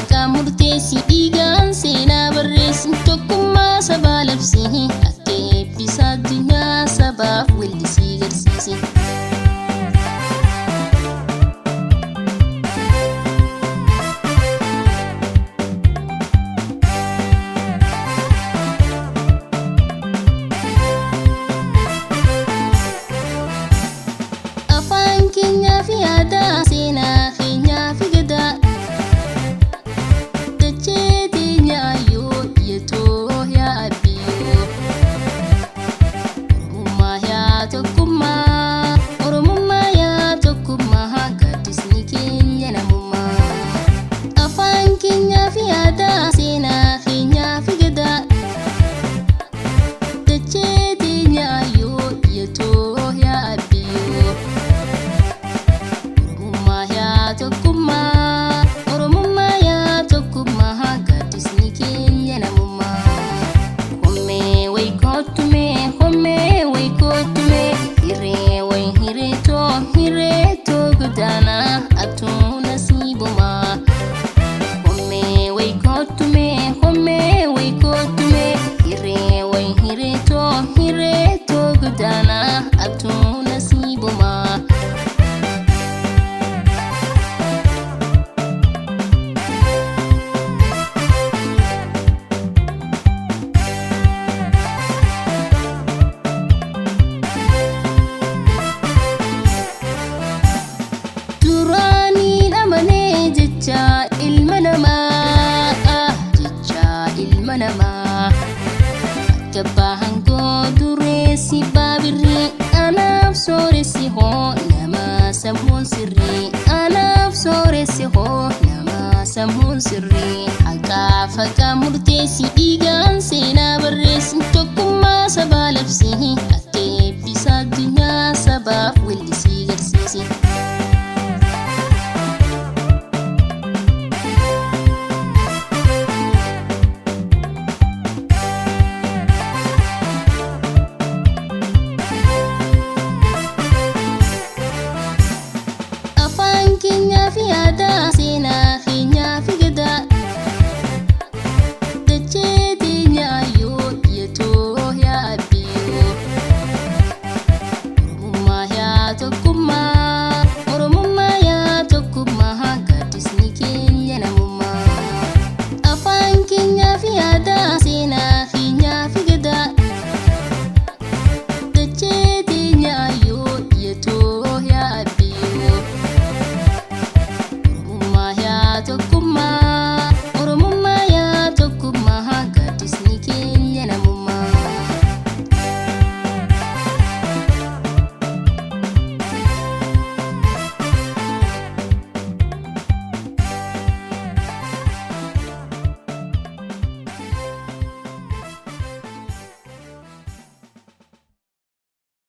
Faqaa murteessi dhiigaan seenaa barreessi tokkummaa sabaa labsi akka eebbisa addunyaa sabaaf weellisii garsiisi. Afaan keenyaa fi aadaa seenaa keenyaa fi gadaa dachee teenyaa yoo dhiyaatoo yaa abbiyoo Oromummaa yaa tokkummaa Oromummaa yaa tokkummaa gaaddisni keenya namummaa. Afaan keenyaa fi aadaa seenaa keenyaa fi gadaa dachee teenyaa yoo dhiyaatoo yaa abbiyoo Oromummaa yaa tokkummaa Oromummaa yaa tokkummaa gaaddisni keenya namummaa. Hommee way kottumee hiree way hireetoo godaanaa attuu nasiibumaa. Hommee way kottumee hiree way hireetoo godaanaa attuu nasiibumaa. Duraaniin amanee jecha ilma namaa akka baangoo dureessi baabirrii anaaf sooressi hoo nama sammuun sirrii anaaf sooressi hoo nama sammuun sirrii. Haqaa faqaa murteessi dhiigaan seenaa barreessi tokkummaa sabaa labsi akka eebbisa addunyaa sabaaf weellisii garsiisi. Afaan keenyaa fi aadaa